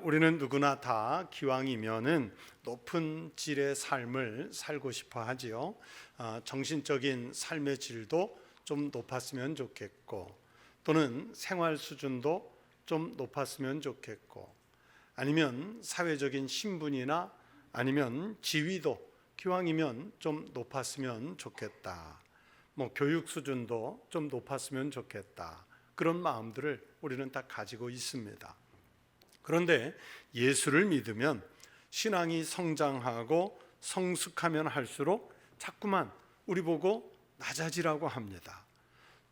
우리는 누구나 다 기왕이면은 높은 질의 삶을 살고 싶어 하지요. 정신적인 삶의 질도 좀 높았으면 좋겠고, 또는 생활 수준도 좀 높았으면 좋겠고, 아니면 사회적인 신분이나 아니면 지위도 기왕이면 좀 높았으면 좋겠다. 교육 수준도 좀 높았으면 좋겠다. 그런 마음들을 우리는 다 가지고 있습니다. 그런데 예수를 믿으면 신앙이 성장하고 성숙하면 할수록 자꾸만 우리 보고 낮아지라고 합니다.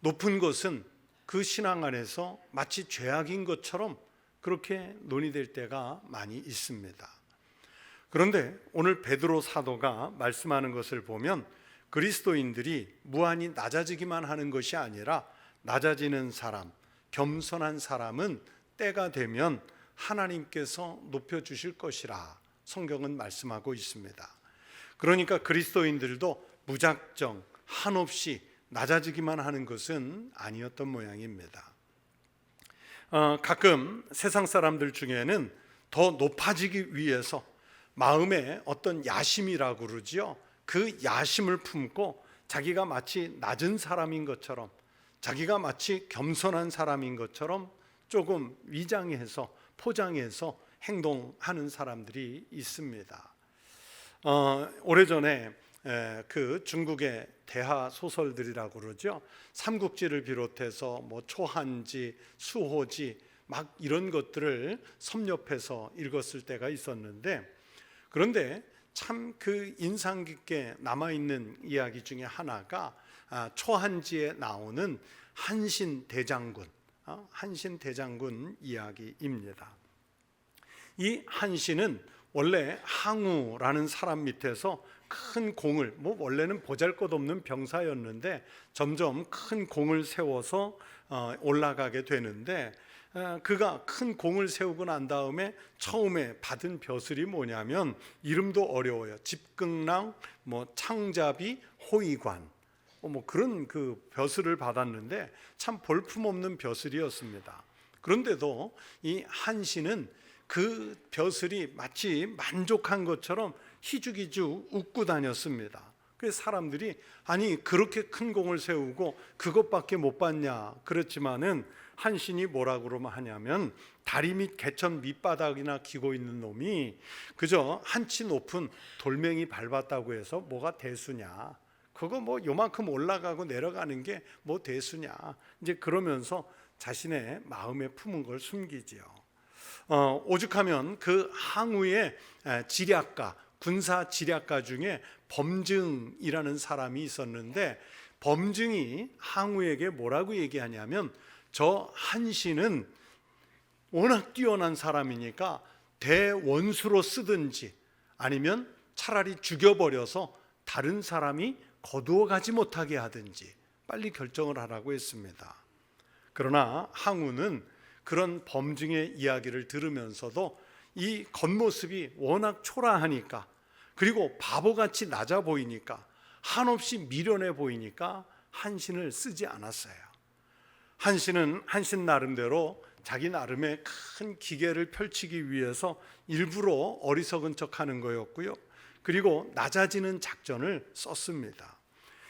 높은 것은 그 신앙 안에서 마치 죄악인 것처럼 그렇게 논의될 때가 많이 있습니다. 그런데 오늘 베드로 사도가 말씀하는 것을 보면 그리스도인들이 무한히 낮아지기만 하는 것이 아니라 낮아지는 사람, 겸손한 사람은 때가 되면 하나님께서 높여주실 것이라 성경은 말씀하고 있습니다. 그러니까 그리스도인들도 무작정 한없이 낮아지기만 하는 것은 아니었던 모양입니다. 가끔 세상 사람들 중에는 더 높아지기 위해서 마음에 어떤 야심이라고 그러지요. 그 야심을 품고 자기가 마치 낮은 사람인 것처럼, 자기가 마치 겸손한 사람인 것처럼 조금 위장해서 포장해서 행동하는 사람들이 있습니다. 오래전에 그 중국의 대하 소설들이라고 그러죠. 삼국지를 비롯해서 초한지, 수호지 막 이런 것들을 섭렵해서 읽었을 때가 있었는데, 그런데 참 그 인상 깊게 남아있는 이야기 중에 하나가 초한지에 나오는 한신 대장군 이야기입니다. 이 한신은 원래 항우라는 사람 밑에서 큰 공을, 원래는 보잘것없는 병사였는데 점점 큰 공을 세워서 올라가게 되는데, 그가 큰 공을 세우고 난 다음에 처음에 받은 벼슬이 뭐냐면 이름도 어려워요. 집극랑, 창자비, 호위관, 그런 그 벼슬을 받았는데 참 볼품없는 벼슬이었습니다. 그런데도 이 한신은 그 벼슬이 마치 만족한 것처럼 희죽희죽 웃고 다녔습니다. 그래서 사람들이 아니 그렇게 큰 공을 세우고 그것밖에 못 받냐 그렇지만은 한신이 뭐라고 그러면 하냐면 다리 밑 개천 밑바닥이나 기고 있는 놈이 그저 한치 높은 돌멩이 밟았다고 해서 뭐가 대수냐, 그거 요만큼 올라가고 내려가는 게 대수냐, 이제 그러면서 자신의 마음에 품은 걸 숨기지요. 오죽하면 그 항우의 지략가, 군사 지략가 중에 범증이라는 사람이 있었는데, 범증이 항우에게 뭐라고 얘기하냐면 저 한신은 워낙 뛰어난 사람이니까 대원수로 쓰든지 아니면 차라리 죽여버려서 다른 사람이 거두어 가지 못하게 하든지 빨리 결정을 하라고 했습니다. 그러나 항우는 그런 범증의 이야기를 들으면서도 이 겉모습이 워낙 초라하니까, 그리고 바보같이 낮아 보이니까, 한없이 미련해 보이니까 한신을 쓰지 않았어요. 한신은 한신 나름대로 자기 나름의 큰 기계를 펼치기 위해서 일부러 어리석은 척하는 거였고요. 그리고 낮아지는 작전을 썼습니다.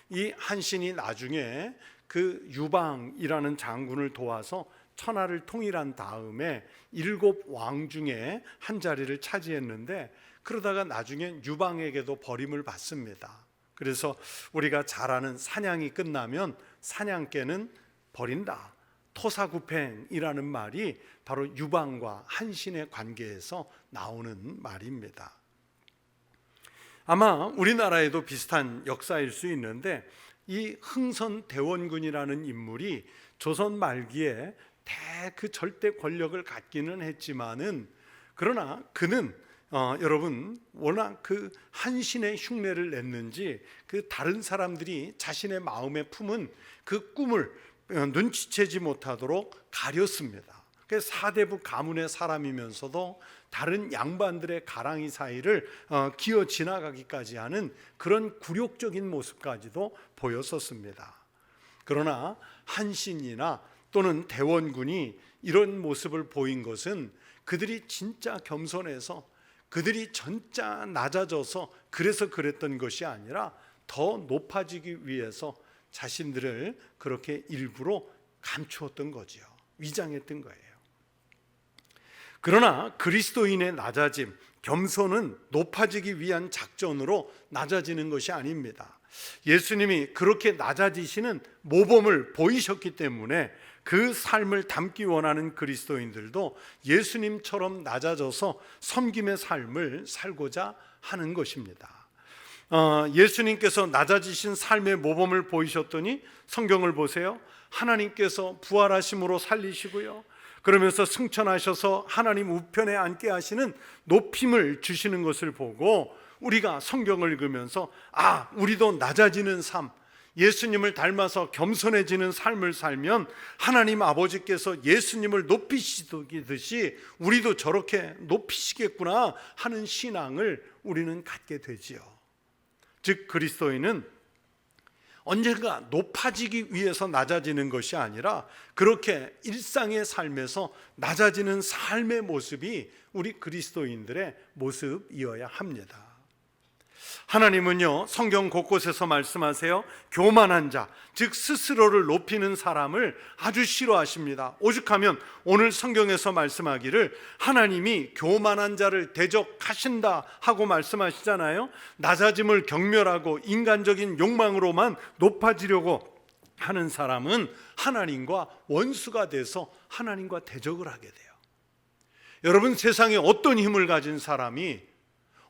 이 한신이 나중에 그 유방이라는 장군을 도와서 천하를 통일한 다음에 7왕 중에 한 자리를 차지했는데, 그러다가 나중에 유방에게도 버림을 받습니다. 그래서 우리가 잘 아는 사냥이 끝나면 사냥개는 버린다, 토사구팽이라는 말이 바로 유방과 한신의 관계에서 나오는 말입니다. 아마 우리나라에도 비슷한 역사일 수 있는데, 이 흥선대원군이라는 인물이 조선 말기에 그 절대 권력을 갖기는 했지만은, 그러나 그는 여러분 워낙 그 한신의 흉내를 냈는지 그 다른 사람들이 자신의 마음에 품은 그 꿈을 눈치채지 못하도록 가렸습니다. 그래서 사대부 가문의 사람이면서도 다른 양반들의 가랑이 사이를 기어 지나가기까지 하는 그런 굴욕적인 모습까지도 보였었습니다. 그러나 한신이나 또는 대원군이 이런 모습을 보인 것은 그들이 진짜 겸손해서 그들이 진짜 낮아져서 그래서 그랬던 것이 아니라 더 높아지기 위해서 자신들을 그렇게 일부러 감추었던 거지요. 위장했던 거예요. 그러나 그리스도인의 낮아짐, 겸손은 높아지기 위한 작전으로 낮아지는 것이 아닙니다. 예수님이 그렇게 낮아지시는 모범을 보이셨기 때문에 그 삶을 담기 원하는 그리스도인들도 예수님처럼 낮아져서 섬김의 삶을 살고자 하는 것입니다. 예수님께서 낮아지신 삶의 모범을 보이셨더니 성경을 보세요. 하나님께서 부활하심으로 살리시고요, 그러면서 승천하셔서 하나님 우편에 앉게 하시는 높임을 주시는 것을 보고 우리가 성경을 읽으면서 우리도 낮아지는 삶, 예수님을 닮아서 겸손해지는 삶을 살면 하나님 아버지께서 예수님을 높이시듯이 우리도 저렇게 높이시겠구나 하는 신앙을 우리는 갖게 되지요. 즉 그리스도인은 언젠가 높아지기 위해서 낮아지는 것이 아니라 그렇게 일상의 삶에서 낮아지는 삶의 모습이 우리 그리스도인들의 모습이어야 합니다. 하나님은요, 성경 곳곳에서 말씀하세요. 교만한 자, 즉 스스로를 높이는 사람을 아주 싫어하십니다. 오죽하면 오늘 성경에서 말씀하기를 하나님이 교만한 자를 대적하신다 하고 말씀하시잖아요. 낮아짐을 경멸하고 인간적인 욕망으로만 높아지려고 하는 사람은 하나님과 원수가 돼서 하나님과 대적을 하게 돼요. 여러분, 세상에 어떤 힘을 가진 사람이,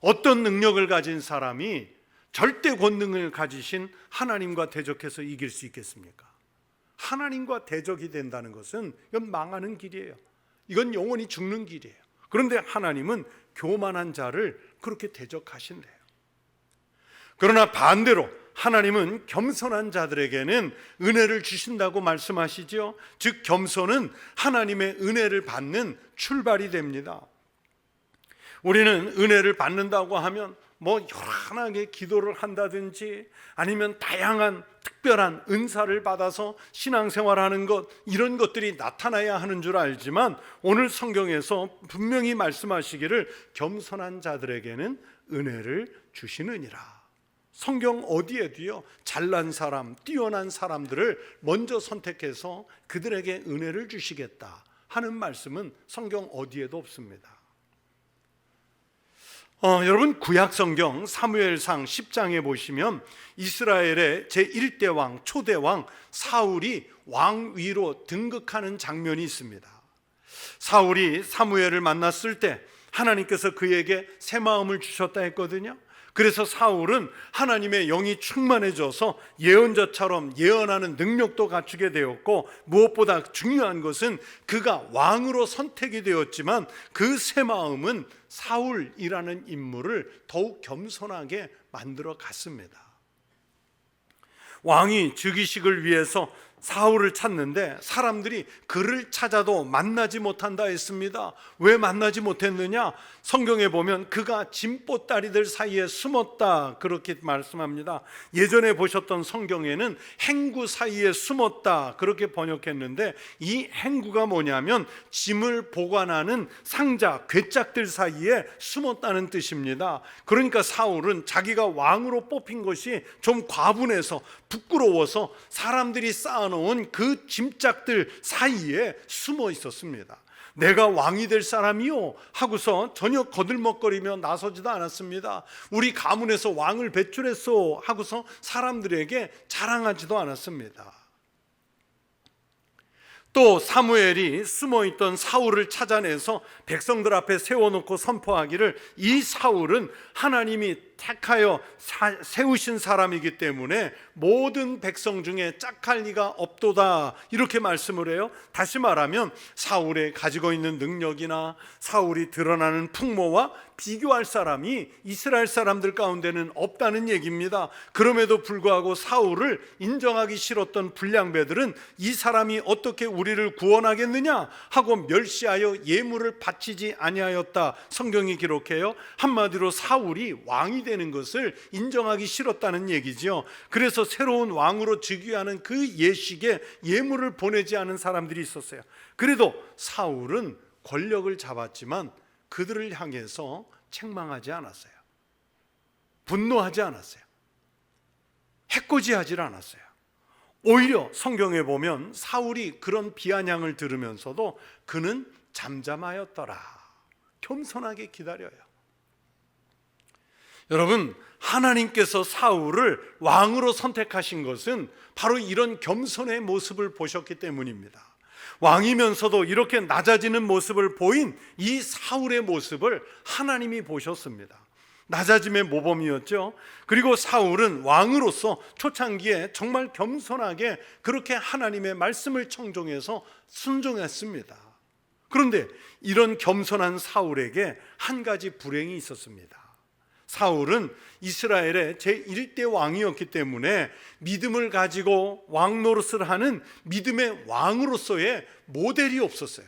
어떤 능력을 가진 사람이 절대 권능을 가지신 하나님과 대적해서 이길 수 있겠습니까? 하나님과 대적이 된다는 것은 이건 망하는 길이에요. 이건 영원히 죽는 길이에요. 그런데 하나님은 교만한 자를 그렇게 대적하신대요. 그러나 반대로 하나님은 겸손한 자들에게는 은혜를 주신다고 말씀하시죠. 즉 겸손은 하나님의 은혜를 받는 출발이 됩니다. 우리는 은혜를 받는다고 하면 여러 기도를 한다든지 아니면 다양한 특별한 은사를 받아서 신앙생활하는 것, 이런 것들이 나타나야 하는 줄 알지만 오늘 성경에서 분명히 말씀하시기를 겸손한 자들에게는 은혜를 주시느니라. 성경 어디에도요, 잘난 사람, 뛰어난 사람들을 먼저 선택해서 그들에게 은혜를 주시겠다 하는 말씀은 성경 어디에도 없습니다. 여러분, 구약성경 사무엘상 10장에 보시면 이스라엘의 제1대 왕, 초대 왕 사울이 왕 위로 등극하는 장면이 있습니다. 사울이 사무엘을 만났을 때 하나님께서 그에게 새 마음을 주셨다 했거든요. 그래서 사울은 하나님의 영이 충만해져서 예언자처럼 예언하는 능력도 갖추게 되었고, 무엇보다 중요한 것은 그가 왕으로 선택이 되었지만 그 새 마음은 사울이라는 인물을 더욱 겸손하게 만들어 갔습니다. 왕이 즉위식을 위해서 사울을 찾는데 사람들이 그를 찾아도 만나지 못한다 했습니다. 왜 만나지 못했느냐? 성경에 보면 그가 진보따리들 사이에 숨었다 그렇게 말씀합니다. 예전에 보셨던 성경에는 행구 사이에 숨었다 그렇게 번역했는데, 이 행구가 뭐냐면 짐을 보관하는 상자, 괴짝들 사이에 숨었다는 뜻입니다. 그러니까 사울은 자기가 왕으로 뽑힌 것이 좀 과분해서 부끄러워서 사람들이 쌓아놓은 그 짐짝들 사이에 숨어 있었습니다. 내가 왕이 될 사람이요 하고서 전혀 거들먹거리며 나서지도 않았습니다. 우리 가문에서 왕을 배출했소 하고서 사람들에게 자랑하지도 않았습니다. 또 사무엘이 숨어있던 사울을 찾아내서 백성들 앞에 세워놓고 선포하기를, 이 사울은 하나님이 택하여 세우신 사람이기 때문에 모든 백성 중에 짝할 리가 없도다 이렇게 말씀을 해요. 다시 말하면 사울의 가지고 있는 능력이나 사울이 드러나는 풍모와 비교할 사람이 이스라엘 사람들 가운데는 없다는 얘기입니다. 그럼에도 불구하고 사울을 인정하기 싫었던 불량배들은 이 사람이 어떻게 우리를 구원하겠느냐 하고 멸시하여 예물을 바치지 아니하였다 성경이 기록해요. 한마디로 사울이 왕이 되는 것을 인정하기 싫었다는 얘기죠. 그래서 새로운 왕으로 즉위하는 그 예식에 예물을 보내지 않은 사람들이 있었어요. 그래도 사울은 권력을 잡았지만 그들을 향해서 책망하지 않았어요. 분노하지 않았어요. 해코지하지 않았어요. 오히려 성경에 보면 사울이 그런 비아냥을 들으면서도 그는 잠잠하였더라. 겸손하게 기다려요. 여러분, 하나님께서 사울을 왕으로 선택하신 것은 바로 이런 겸손의 모습을 보셨기 때문입니다. 왕이면서도 이렇게 낮아지는 모습을 보인 이 사울의 모습을 하나님이 보셨습니다. 낮아짐의 모범이었죠. 그리고 사울은 왕으로서 초창기에 정말 겸손하게 그렇게 하나님의 말씀을 청종해서 순종했습니다. 그런데 이런 겸손한 사울에게 한 가지 불행이 있었습니다. 사울은 이스라엘의 제1대 왕이었기 때문에 믿음을 가지고 왕 노릇을 하는 믿음의 왕으로서의 모델이 없었어요.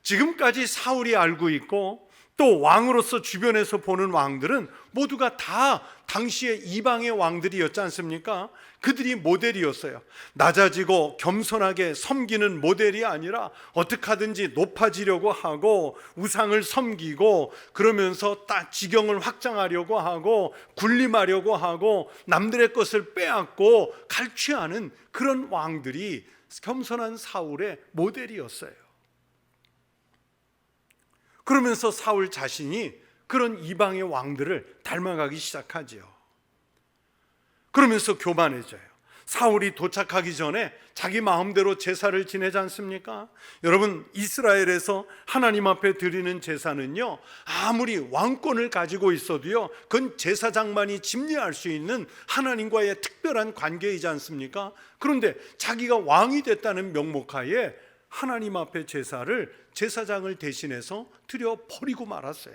지금까지 사울이 알고 있고 또 왕으로서 주변에서 보는 왕들은 모두가 다 당시의 이방의 왕들이었지 않습니까? 그들이 모델이었어요. 낮아지고 겸손하게 섬기는 모델이 아니라 어떻게 하든지 높아지려고 하고 우상을 섬기고 그러면서 딱 지경을 확장하려고 하고 군림하려고 하고 남들의 것을 빼앗고 갈취하는 그런 왕들이 겸손한 사울의 모델이었어요. 그러면서 사울 자신이 그런 이방의 왕들을 닮아가기 시작하지요. 그러면서 교만해져요. 사울이 도착하기 전에 자기 마음대로 제사를 지내지 않습니까? 여러분, 이스라엘에서 하나님 앞에 드리는 제사는요, 아무리 왕권을 가지고 있어도요, 그건 제사장만이 집례할 수 있는 하나님과의 특별한 관계이지 않습니까? 그런데 자기가 왕이 됐다는 명목하에 하나님 앞에 제사장을 대신해서 드려 버리고 말았어요.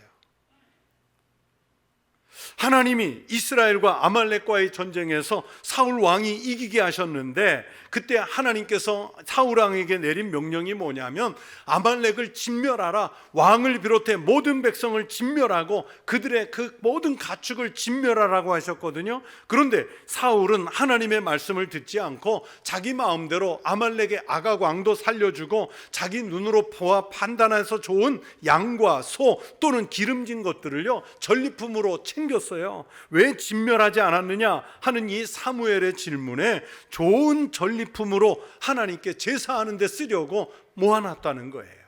하나님이 이스라엘과 아말렉과의 전쟁에서 사울 왕이 이기게 하셨는데 그때 하나님께서 사울 왕에게 내린 명령이 뭐냐면 아말렉을 진멸하라. 왕을 비롯해 모든 백성을 진멸하고 그들의 그 모든 가축을 진멸하라고 하셨거든요. 그런데 사울은 하나님의 말씀을 듣지 않고 자기 마음대로 아말렉의 아각 왕도 살려주고 자기 눈으로 보아 판단해서 좋은 양과 소 또는 기름진 것들을요 전리품으로 챙겼어요. 왜 진멸하지 않았느냐 하는 이 사무엘의 질문에 좋은 전리품으로 하나님께 제사하는 데 쓰려고 모아놨다는 거예요.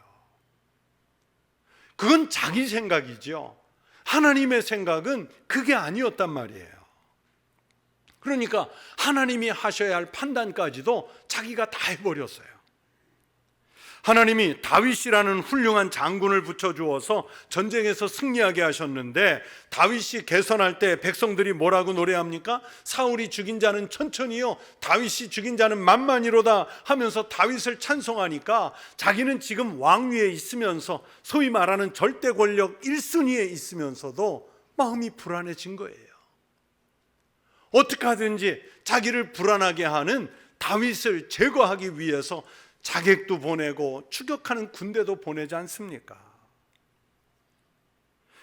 그건 자기 생각이죠. 하나님의 생각은 그게 아니었단 말이에요. 그러니까 하나님이 하셔야 할 판단까지도 자기가 다 해버렸어요. 하나님이 다윗이라는 훌륭한 장군을 붙여주어서 전쟁에서 승리하게 하셨는데 다윗이 개선할 때 백성들이 뭐라고 노래합니까? 사울이 죽인 자는 천천히요 다윗이 죽인 자는 만만이로다 하면서 다윗을 찬송하니까 자기는 지금 왕위에 있으면서 소위 말하는 절대 권력 1순위에 있으면서도 마음이 불안해진 거예요. 어떻게 하든지 자기를 불안하게 하는 다윗을 제거하기 위해서 자객도 보내고 추격하는 군대도 보내지 않습니까?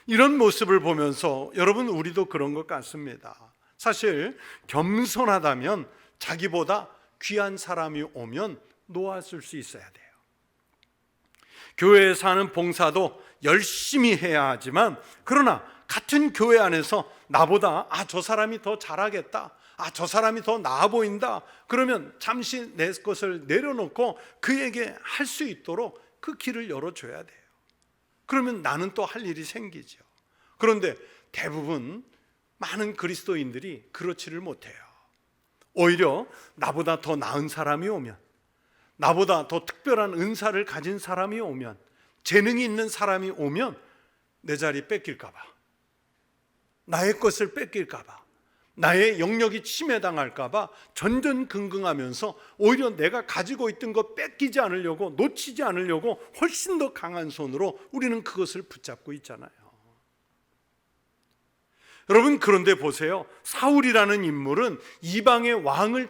이런 모습을 보면서 여러분 우리도 그런 것 같습니다. 사실 겸손하다면 자기보다 귀한 사람이 오면 놓았을 수 있어야 돼요. 교회에 사는 봉사도 열심히 해야 하지만 그러나 같은 교회 안에서 나보다 저 사람이 더 잘하겠다, 저 사람이 더 나아 보인다 그러면 잠시 내 것을 내려놓고 그에게 할 수 있도록 그 길을 열어줘야 돼요. 그러면 나는 또 할 일이 생기죠. 그런데 대부분 많은 그리스도인들이 그렇지를 못해요. 오히려 나보다 더 나은 사람이 오면, 나보다 더 특별한 은사를 가진 사람이 오면, 재능이 있는 사람이 오면 내 자리 뺏길까 봐, 나의 것을 뺏길까 봐, 나의 영역이 침해당할까 봐 전전긍긍하면서 오히려 내가 가지고 있던 것 뺏기지 않으려고, 놓치지 않으려고 훨씬 더 강한 손으로 우리는 그것을 붙잡고 있잖아요. 여러분, 그런데 보세요. 사울이라는 인물은 이방의 왕을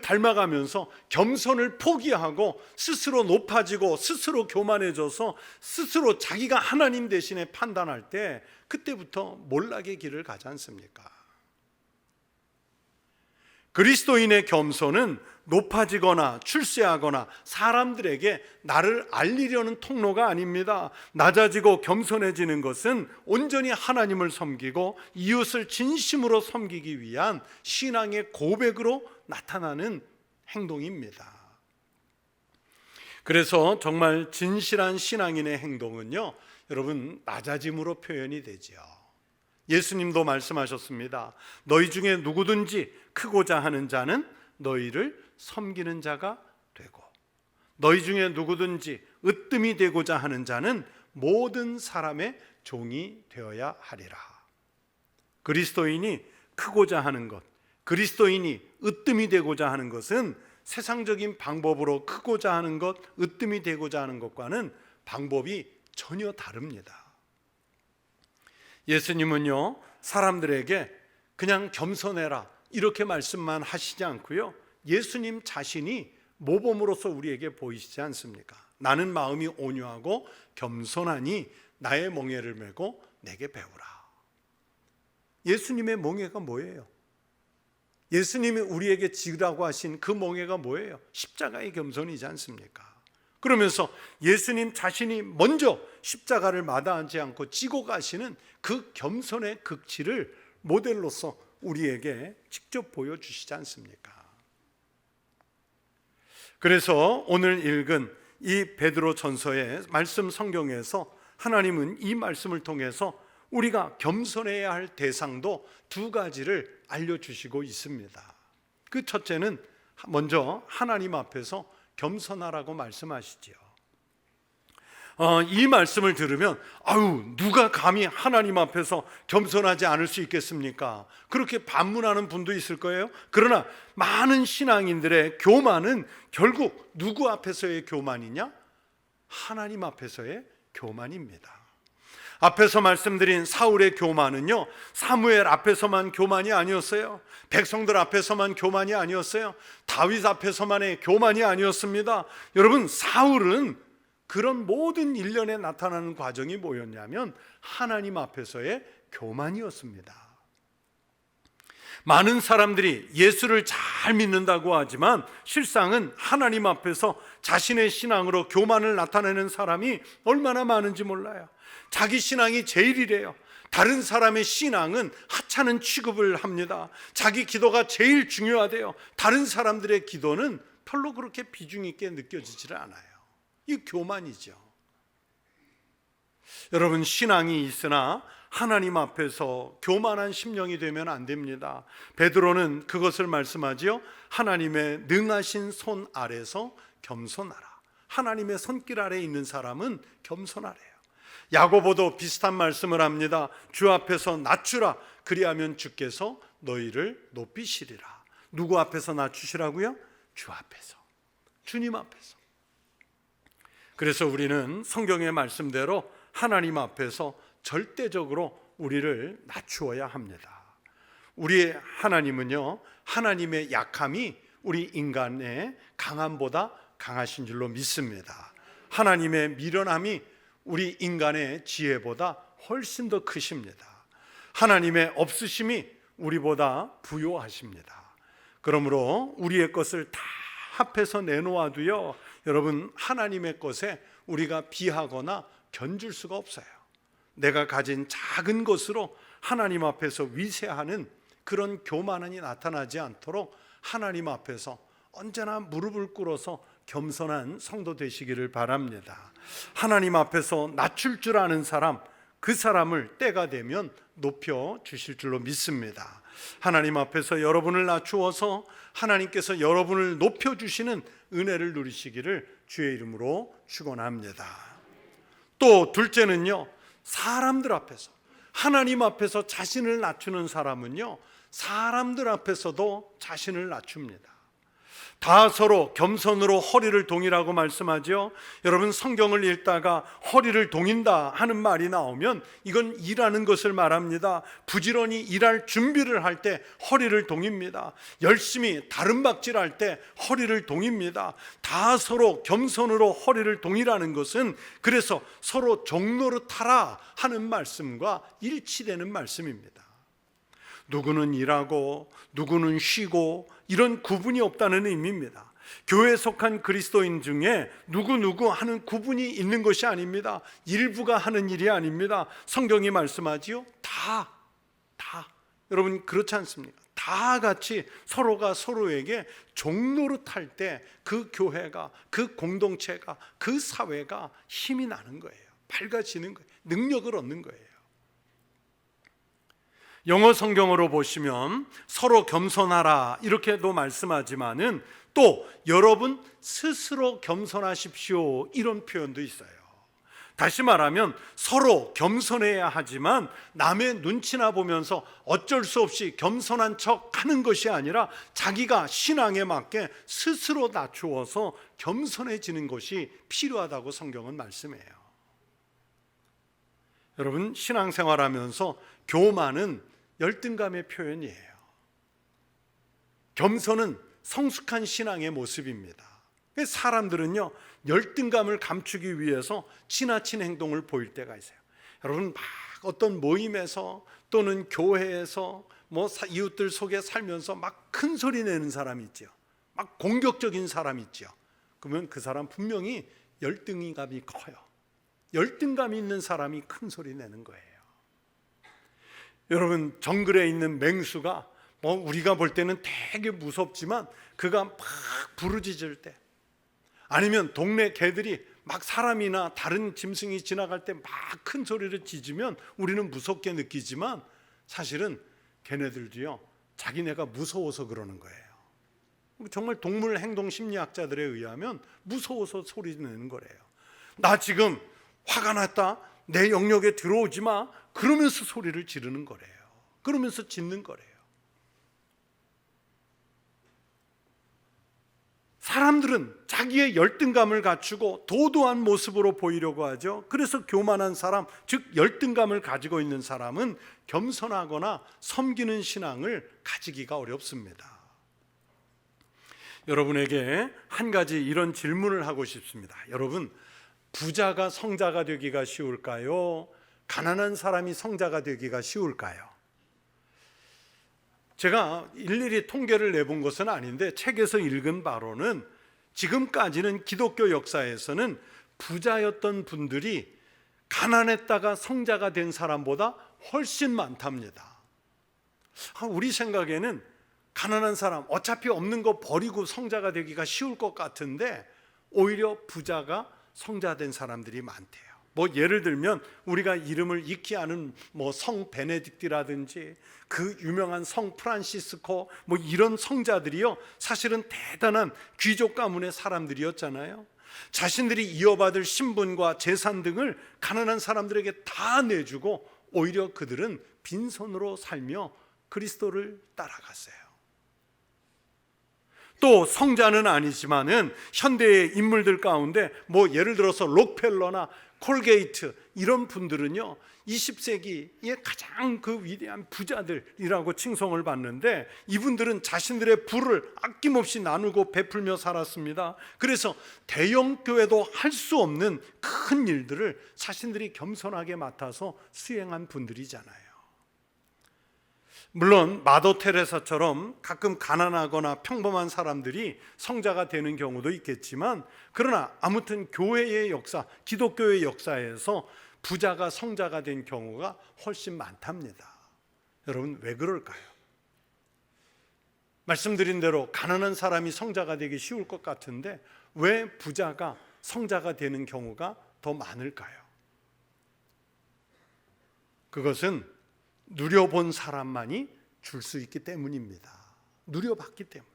닮아가면서 겸손을 포기하고 스스로 높아지고 스스로 교만해져서 스스로 자기가 하나님 대신에 판단할 때 그때부터 몰락의 길을 가지 않습니까? 그리스도인의 겸손은 높아지거나 출세하거나 사람들에게 나를 알리려는 통로가 아닙니다. 낮아지고 겸손해지는 것은 온전히 하나님을 섬기고 이웃을 진심으로 섬기기 위한 신앙의 고백으로 나타나는 행동입니다. 그래서 정말 진실한 신앙인의 행동은요, 여러분, 낮아짐으로 표현이 되죠. 예수님도 말씀하셨습니다. 너희 중에 누구든지 크고자 하는 자는 너희를 섬기는 자가 되고, 너희 중에 누구든지 으뜸이 되고자 하는 자는 모든 사람의 종이 되어야 하리라. 그리스도인이 크고자 하는 것, 그리스도인이 으뜸이 되고자 하는 것은 세상적인 방법으로 크고자 하는 것, 으뜸이 되고자 하는 것과는 방법이 전혀 다릅니다. 예수님은요, 사람들에게 그냥 겸손해라 이렇게 말씀만 하시지 않고요, 예수님 자신이 모범으로서 우리에게 보이시지 않습니까? 나는 마음이 온유하고 겸손하니 나의 멍에를 메고 내게 배우라. 예수님의 멍에가 뭐예요? 예수님이 우리에게 지으라고 하신 그 멍에가 뭐예요? 십자가의 겸손이지 않습니까? 그러면서 예수님 자신이 먼저 십자가를 마다하지 않고 지고 가시는 그 겸손의 극치를 모델로서 우리에게 직접 보여주시지 않습니까? 그래서 오늘 읽은 이 베드로 전서의 말씀 성경에서 하나님은 이 말씀을 통해서 우리가 겸손해야 할 대상도 두 가지를 알려주시고 있습니다. 그 첫째는 먼저 하나님 앞에서 겸손하라고 말씀하시지요. 이 말씀을 들으면 누가 감히 하나님 앞에서 겸손하지 않을 수 있겠습니까? 그렇게 반문하는 분도 있을 거예요. 그러나 많은 신앙인들의 교만은 결국 누구 앞에서의 교만이냐? 하나님 앞에서의 교만입니다. 앞에서 말씀드린 사울의 교만은요, 사무엘 앞에서만 교만이 아니었어요. 백성들 앞에서만 교만이 아니었어요. 다윗 앞에서만의 교만이 아니었습니다. 여러분, 사울은 그런 모든 일련에 나타나는 과정이 뭐였냐면 하나님 앞에서의 교만이었습니다. 많은 사람들이 예수를 잘 믿는다고 하지만 실상은 하나님 앞에서 자신의 신앙으로 교만을 나타내는 사람이 얼마나 많은지 몰라요. 자기 신앙이 제일이래요. 다른 사람의 신앙은 하찮은 취급을 합니다. 자기 기도가 제일 중요하대요. 다른 사람들의 기도는 별로 그렇게 비중 있게 느껴지질 않아요. 이 교만이죠. 여러분, 신앙이 있으나 하나님 앞에서 교만한 심령이 되면 안 됩니다. 베드로는 그것을 말씀하지요. 하나님의 능하신 손 아래서 겸손하라. 하나님의 손길 아래에 있는 사람은 겸손하래요. 야고보도 비슷한 말씀을 합니다. 주 앞에서 낮추라. 그리하면 주께서 너희를 높이시리라. 누구 앞에서 낮추시라고요? 주 앞에서, 주님 앞에서. 그래서 우리는 성경의 말씀대로 하나님 앞에서 절대적으로 우리를 낮추어야 합니다. 우리의 하나님은요, 하나님의 약함이 우리 인간의 강함보다 강하신 줄로 믿습니다. 하나님의 미련함이 우리 인간의 지혜보다 훨씬 더 크십니다. 하나님의 없으심이 우리보다 부요하십니다. 그러므로 우리의 것을 다 합해서 내놓아도요, 여러분, 하나님의 것에 우리가 비하거나 견줄 수가 없어요. 내가 가진 작은 것으로 하나님 앞에서 위세하는 그런 교만이 나타나지 않도록 하나님 앞에서 언제나 무릎을 꿇어서 겸손한 성도 되시기를 바랍니다. 하나님 앞에서 낮출 줄 아는 사람, 그 사람을 때가 되면 높여 주실 줄로 믿습니다. 하나님 앞에서 여러분을 낮추어서 하나님께서 여러분을 높여 주시는 은혜를 누리시기를 주의 이름으로 축원합니다. 또 둘째는요, 사람들 앞에서, 하나님 앞에서 자신을 낮추는 사람은요, 사람들 앞에서도 자신을 낮춥니다. 다 서로 겸손으로 허리를 동이라고 말씀하죠. 여러분, 성경을 읽다가 허리를 동인다 하는 말이 나오면 이건 일하는 것을 말합니다. 부지런히 일할 준비를 할 때 허리를 동입니다. 열심히 다름박질할 때 허리를 동입니다. 다 서로 겸손으로 허리를 동이라는 것은 그래서 서로 종노릇하라 하는 말씀과 일치되는 말씀입니다. 누구는 일하고 누구는 쉬고 이런 구분이 없다는 의미입니다. 교회에 속한 그리스도인 중에 누구 하는 구분이 있는 것이 아닙니다. 일부가 하는 일이 아닙니다. 성경이 말씀하지요. 다 여러분 그렇지 않습니까? 다 같이 서로가 서로에게 종노릇할 때 그 교회가, 그 공동체가, 그 사회가 힘이 나는 거예요. 밝아지는 거예요. 능력을 얻는 거예요. 영어 성경으로 보시면 서로 겸손하라 이렇게도 말씀하지만은 또 여러분 스스로 겸손하십시오 이런 표현도 있어요. 다시 말하면 서로 겸손해야 하지만 남의 눈치나 보면서 어쩔 수 없이 겸손한 척 하는 것이 아니라 자기가 신앙에 맞게 스스로 낮추어서 겸손해지는 것이 필요하다고 성경은 말씀해요. 여러분 신앙생활하면서 교만은 열등감의 표현이에요. 겸손은 성숙한 신앙의 모습입니다. 사람들은요 열등감을 감추기 위해서 지나친 행동을 보일 때가 있어요. 여러분 막 어떤 모임에서 또는 교회에서 이웃들 속에 살면서 막 큰 소리 내는 사람 있죠. 막 공격적인 사람 있죠. 그러면 그 사람 분명히 열등감이 커요. 열등감이 있는 사람이 큰 소리 내는 거예요. 여러분 정글에 있는 맹수가 우리가 볼 때는 되게 무섭지만 그가 막 부르짖을 때, 아니면 동네 개들이 막 사람이나 다른 짐승이 지나갈 때 막 큰 소리를 짖으면 우리는 무섭게 느끼지만 사실은 걔네들도요 자기네가 무서워서 그러는 거예요. 정말 동물 행동 심리학자들에 의하면 무서워서 소리 내는 거래요. 나 지금 화가 났다, 내 영역에 들어오지 마, 그러면서 소리를 지르는 거래요. 그러면서 짖는 거래요. 사람들은 자기의 열등감을 갖추고 도도한 모습으로 보이려고 하죠. 그래서 교만한 사람, 즉 열등감을 가지고 있는 사람은 겸손하거나 섬기는 신앙을 가지기가 어렵습니다. 여러분에게 한 가지 이런 질문을 하고 싶습니다. 여러분, 부자가 성자가 되기가 쉬울까요? 가난한 사람이 성자가 되기가 쉬울까요? 제가 일일이 통계를 내본 것은 아닌데 책에서 읽은 바로는 지금까지는 기독교 역사에서는 부자였던 분들이 가난했다가 성자가 된 사람보다 훨씬 많답니다. 우리 생각에는 가난한 사람 어차피 없는 거 버리고 성자가 되기가 쉬울 것 같은데 오히려 부자가 성자된 사람들이 많대요. 예를 들면 우리가 이름을 익히 아는 성 베네딕트라든지 그 유명한 성 프란시스코 이런 성자들이요 사실은 대단한 귀족 가문의 사람들이었잖아요. 자신들이 이어받을 신분과 재산 등을 가난한 사람들에게 다 내주고 오히려 그들은 빈손으로 살며 그리스도를 따라갔어요. 또 성자는 아니지만은 현대의 인물들 가운데 예를 들어서 록펠러나 콜게이트 이런 분들은요 20세기의 가장 그 위대한 부자들이라고 칭송을 받는데 이분들은 자신들의 부를 아낌없이 나누고 베풀며 살았습니다. 그래서 대형 교회도 할 수 없는 큰 일들을 자신들이 겸손하게 맡아서 수행한 분들이잖아요. 물론 마더 테레사처럼 가끔 가난하거나 평범한 사람들이 성자가 되는 경우도 있겠지만 그러나 아무튼 교회의 역사, 기독교의 역사에서 부자가 성자가 된 경우가 훨씬 많답니다. 여러분 왜 그럴까요? 말씀드린 대로 가난한 사람이 성자가 되기 쉬울 것 같은데 왜 부자가 성자가 되는 경우가 더 많을까요? 그것은 누려본 사람만이 줄 수 있기 때문입니다. 누려봤기 때문에.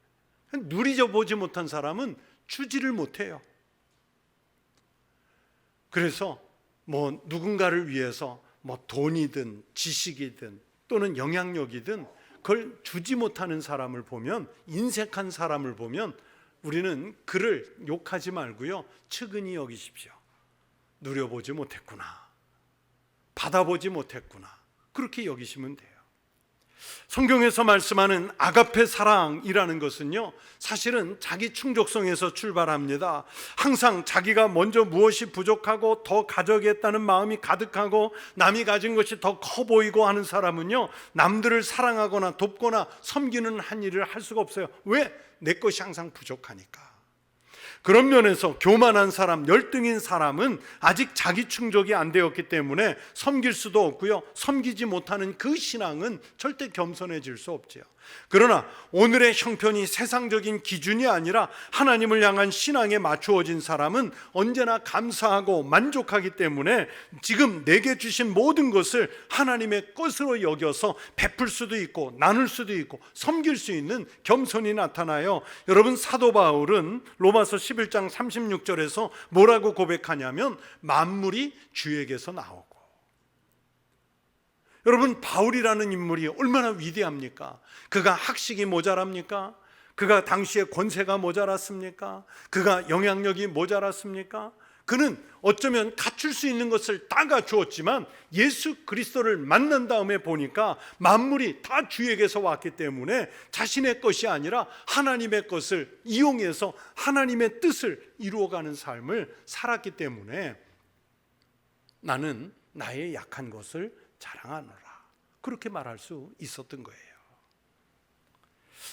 누리져보지 못한 사람은 주지를 못해요. 그래서 누군가를 위해서 돈이든 지식이든 또는 영향력이든 그걸 주지 못하는 사람을 보면, 인색한 사람을 보면 우리는 그를 욕하지 말고요 측은히 여기십시오. 누려보지 못했구나, 받아보지 못했구나, 그렇게 여기시면 돼요. 성경에서 말씀하는 아가페 사랑이라는 것은요, 사실은 자기 충족성에서 출발합니다. 항상 자기가 먼저 무엇이 부족하고 더 가져야겠다는 마음이 가득하고 남이 가진 것이 더 커 보이고 하는 사람은요, 남들을 사랑하거나 돕거나 섬기는 한 일을 할 수가 없어요. 왜? 내 것이 항상 부족하니까. 그런 면에서 교만한 사람, 열등인 사람은 아직 자기 충족이 안 되었기 때문에 섬길 수도 없고요, 섬기지 못하는 그 신앙은 절대 겸손해질 수 없지요. 그러나 오늘의 형편이 세상적인 기준이 아니라 하나님을 향한 신앙에 맞추어진 사람은 언제나 감사하고 만족하기 때문에 지금 내게 주신 모든 것을 하나님의 것으로 여겨서 베풀 수도 있고 나눌 수도 있고 섬길 수 있는 겸손이 나타나요. 여러분, 사도 바울은 로마서 11장 36절에서 뭐라고 고백하냐면 만물이 주에게서 나오고. 여러분, 바울이라는 인물이 얼마나 위대합니까? 그가 학식이 모자랍니까? 그가 당시에 권세가 모자랐습니까? 그가 영향력이 모자랐습니까? 그는 어쩌면 갖출 수 있는 것을 다 갖추었지만 예수 그리스도를 만난 다음에 보니까 만물이 다 주에게서 왔기 때문에 자신의 것이 아니라 하나님의 것을 이용해서 하나님의 뜻을 이루어가는 삶을 살았기 때문에 나는 나의 약한 것을 자랑하노라, 그렇게 말할 수 있었던 거예요.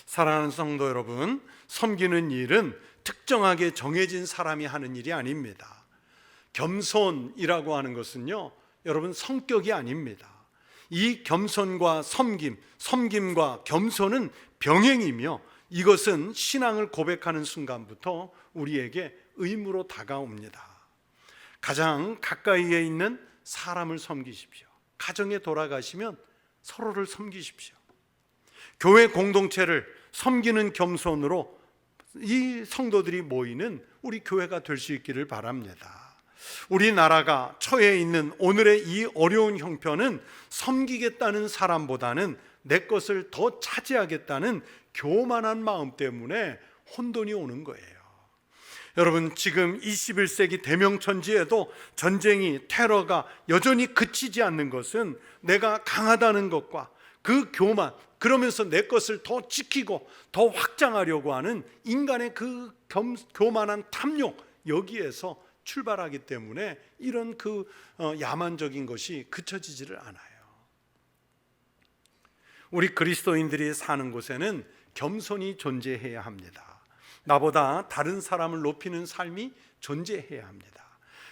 사랑하는 성도 여러분, 섬기는 일은 특정하게 정해진 사람이 하는 일이 아닙니다. 겸손이라고 하는 것은요, 여러분, 성격이 아닙니다. 이 겸손과 섬김, 섬김과 겸손은 병행이며 이것은 신앙을 고백하는 순간부터 우리에게 의무로 다가옵니다. 가장 가까이에 있는 사람을 섬기십시오. 가정에 돌아가시면 서로를 섬기십시오. 교회 공동체를 섬기는 겸손으로 이 성도들이 모이는 우리 교회가 될 수 있기를 바랍니다. 우리나라가 처해 있는 오늘의 이 어려운 형편은 섬기겠다는 사람보다는 내 것을 더 차지하겠다는 교만한 마음 때문에 혼돈이 오는 거예요. 여러분, 지금 21세기 대명천지에도 전쟁이, 테러가 여전히 그치지 않는 것은 내가 강하다는 것과 그 교만, 그러면서 내 것을 더 지키고 더 확장하려고 하는 인간의 그 교만한 탐욕, 여기에서 출발하기 때문에 이런 야만적인 것이 그쳐지지를 않아요. 우리 그리스도인들이 사는 곳에는 겸손이 존재해야 합니다. 나보다 다른 사람을 높이는 삶이 존재해야 합니다.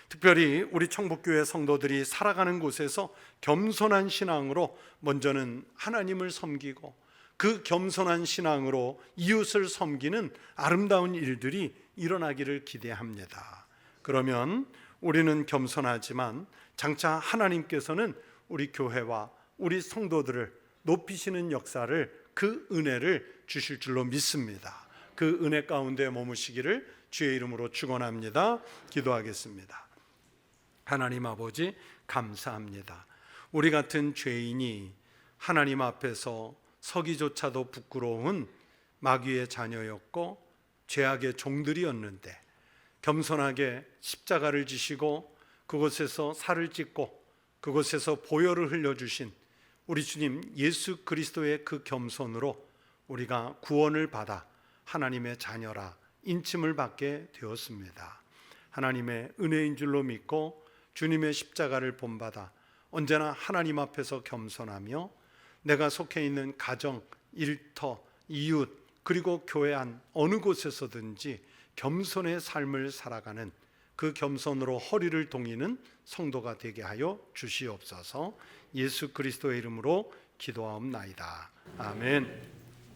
특별히 우리 청북교회 성도들이 살아가는 곳에서 겸손한 신앙으로 먼저는 하나님을 섬기고 그 겸손한 신앙으로 이웃을 섬기는 아름다운 일들이 일어나기를 기대합니다. 그러면 우리는 겸손하지만 장차 하나님께서는 우리 교회와 우리 성도들을 높이시는 역사를, 그 은혜를 주실 줄로 믿습니다. 그 은혜 가운데 머무시기를 주의 이름으로 축원합니다. 기도하겠습니다. 하나님 아버지, 감사합니다. 우리 같은 죄인이 하나님 앞에서 서기조차도 부끄러운 마귀의 자녀였고 죄악의 종들이었는데 겸손하게 십자가를 지시고 그곳에서 살을 찢고 그곳에서 보혈을 흘려주신 우리 주님 예수 그리스도의 그 겸손으로 우리가 구원을 받아 하나님의 자녀라 인침을 받게 되었습니다. 하나님의 은혜인 줄로 믿고 주님의 십자가를 본받아 언제나 하나님 앞에서 겸손하며 내가 속해 있는 가정, 일터, 이웃, 그리고 교회 안 어느 곳에서든지 겸손의 삶을 살아가는 그 겸손으로 허리를 동이는 성도가 되게 하여 주시옵소서. 예수 그리스도의 이름으로 기도하옵나이다. 아멘.